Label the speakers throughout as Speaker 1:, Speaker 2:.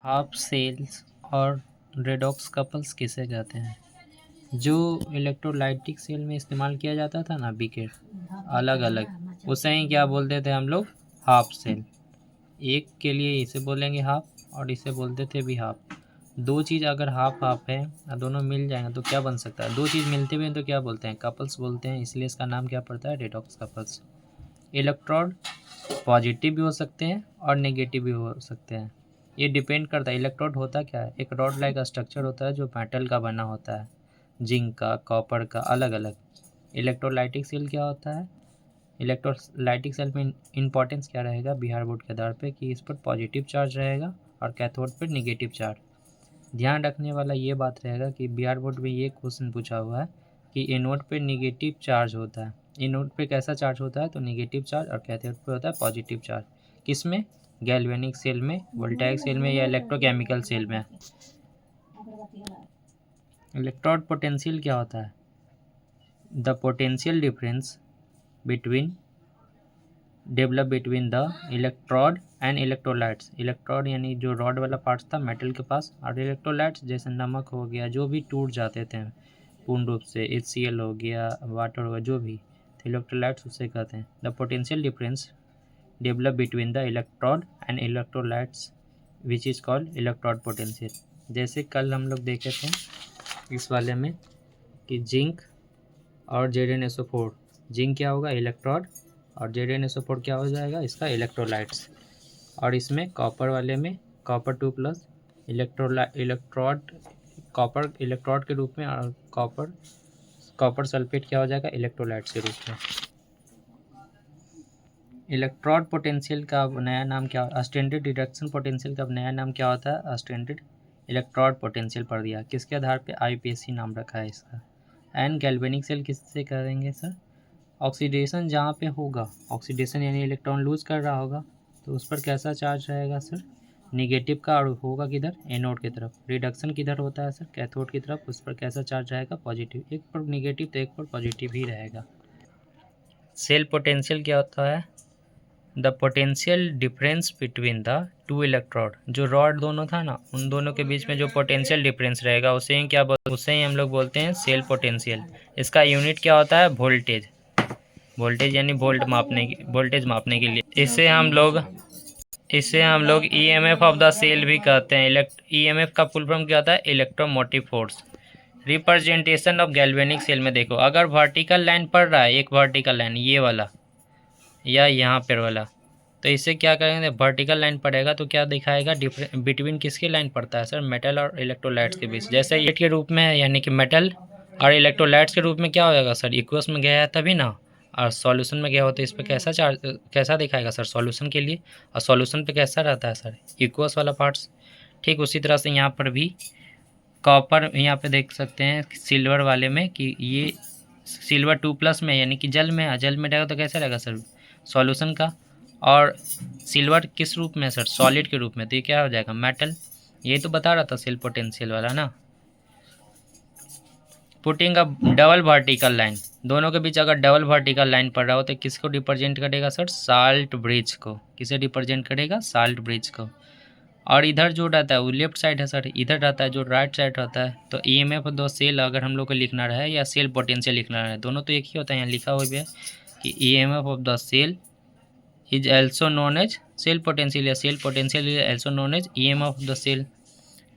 Speaker 1: Half sales और redox couples किसे कहते हैं? जो इलेक्ट्रोलाइटिक सेल में इस्तेमाल किया जाता था ना बीकर अलग अलग, उसे ही क्या बोलते थे हम लोग? Half cell. एक के लिए इसे बोलेंगे हाफ और इसे बोलते थे भी हाफ। दो चीज़ अगर हाफ हाफ है और दोनों मिल जाएंगे तो क्या बन सकता है? दो चीज़ मिलते हुए तो क्या बोलते हैं? कपल्स बोलते हैं। इसलिए इसका नाम क्या पड़ता है? Redox couples. इलेक्ट्रॉन पॉजिटिव भी हो सकते हैं और नेगेटिव भी हो सकते हैं। ये डिपेंड करता है। इलेक्ट्रोड होता क्या है? एक रॉड लाइक स्ट्रक्चर होता है जो मेटल का बना होता है, जिंक का, कॉपर का, अलग अलग। इलेक्ट्रोलाइटिक सेल क्या होता है? इलेक्ट्रोलाइटिक सेल में इंपॉर्टेंस क्या रहेगा बीआर बोर्ड के आधार पे कि इस पर पॉजिटिव चार्ज रहेगा और कैथोड पर निगेटिव चार्ज। ध्यान रखने वाला ये बात रहेगा कि बीआर बोर्ड में ये क्वेश्चन पूछा हुआ है कि एनोड पे निगेटिव चार्ज होता है। एनोड पे कैसा चार्ज होता है? तो निगेटिव चार्ज। और कैथोड पे होता है पॉजिटिव चार्ज। किस में? गैल्वेनिक सेल में, वोल्टाइक सेल में या इलेक्ट्रोकेमिकल सेल में। इलेक्ट्रोड पोटेंशियल क्या होता है? The potential difference between develop between the electrode and electrolytes. Electrode यानी जो रॉड वाला पार्ट था मेटल के पास, और इलेक्ट्रोलाइट्स जैसे नमक हो गया, जो भी टूट जाते थे पूर्ण रूप से, HCl हो गया, वाटर हो गया, जो भी, तो इलेक्ट्रोलाइट्स उसे कहते हैं। The potential difference develop between the electrode and electrolytes which is called electrode potential. जैसे कल हम लोग देखे थे इस वाले में कि जिंक और Zn SO4। जिंक क्या होगा? इलेक्ट्रोड, और Zn SO4 क्या हो जाएगा? इसका इलेक्ट्रोलाइट्स। और इसमें कॉपर वाले में कॉपर 2+ इलेक्ट्रोड, कॉपर इलेक्ट्रोड के रूप में, और कॉपर सल्फेट क्या हो जाएगा? इलेक्ट्रोलाइट्स के रूप में। इलेक्ट्रोड पोटेंशियल का नया नाम क्या? स्टैंडर्ड रिडक्शन पोटेंशियल का नया नाम क्या होता है? स्टैंडर्ड इलेक्ट्रोड पोटेंशियल पढ़ दिया। किसके आधार पे? IUPAC नाम रखा है इसका। एंड गैल्वेनिक सेल किससे करेंगे सर? ऑक्सीडेशन जहाँ पे होगा, ऑक्सीडेशन यानी इलेक्ट्रॉन लूज कर रहा होगा, तो उस पर कैसा चार्ज रहेगा सर? निगेटिव का। और होगा किधर? एनोड की तरफ। रिडक्शन किधर होता है सर? कैथोड की तरफ। उस पर कैसा चार्ज रहेगा? पॉजिटिव। एक पर निगेटिव तो एक पर पॉजिटिव ही रहेगा। सेल पोटेंशियल क्या होता है? The potential difference between the two electrode. जो रॉड दोनों था ना, उन दोनों के बीच में जो पोटेंशियल डिफरेंस रहेगा उसे ही हम लोग बोलते हैं सेल पोटेंशियल। इसका यूनिट क्या होता है? वोल्टेज। वोल्टेज यानी वोल्टेज मापने के लिए इसे हम लोग EMF ऑफ द सेल भी कहते हैं। EMF का फुल फॉर्म क्या होता है? Electromotive force. Representation of galvanic cell में देखो, अगर वर्टिकल लाइन पड़ रहा है, एक वर्टिकल लाइन ये वाला या यहाँ पर वाला, तो इसे क्या करेंगे? वर्टिकल लाइन पड़ेगा तो क्या दिखाएगा? बिटवीन किसकी लाइन पड़ता है सर? मेटल और इलेक्ट्रोलाइट्स के बीच। जैसे ये के रूप में है, यानी कि मेटल और इलेक्ट्रोलाइट्स के रूप में क्या हो जाएगा सर? इक्वस में गया है तभी ना, और सॉल्यूशन में गया हो तो इस पर कैसा दिखाएगा सर? सॉल्यूशन के लिए। और सॉल्यूशन पे कैसा रहता है सर? इक्वस वाला पार्ट्स। ठीक उसी तरह से यहाँ पर भी कॉपर, यहाँ पे देख सकते हैं सिल्वर वाले में कि ये सिल्वर 2+ में, यानी कि जल में, जल में रहेगा तो कैसा रहेगा सर? सॉल्यूशन का। और सिल्वर किस रूप में सर? सॉलिड के रूप में, तो ये क्या हो जाएगा? मेटल। ये तो बता रहा था सेल पोटेंशियल वाला ना। Putting a double vertical line, दोनों के बीच अगर डबल वर्टिकल लाइन पड़ रहा हो तो किसको रिप्रेजेंट करेगा सर? साल्ट ब्रिज को। किसे रिप्रेजेंट करेगा? साल्ट ब्रिज को। और इधर जो रहता है वो लेफ्ट साइड है सर, इधर रहता है जो राइट साइड रहता है। तो EMF ऑफ द सेल अगर हम लोग को लिखना रहे या सेल पोटेंशियल लिखना रहे, दोनों तो एक ही होता है। यहाँ लिखा हुआ है कि EMF of the cell is also known as cell potential, या cell potential is also known as EMF of the cell.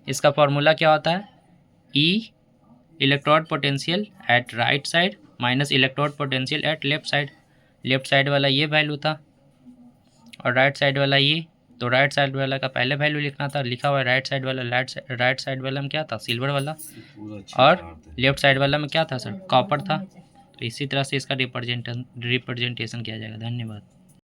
Speaker 1: इसका फॉर्मूला क्या होता है? E electrode potential at right side minus electrode potential at left side. Left side वाला ये value था और right side वाला ये, तो राइट साइड वाला का पहले वैल्यू लिखना था, लिखा हुआ है राइट साइड वाला। राइट साइड वाला में क्या था? सिल्वर वाला। और लेफ्ट साइड वाला में क्या था सर? कॉपर था। तो इसी तरह से इसका रिप्रेजेंटेशन किया जाएगा। धन्यवाद।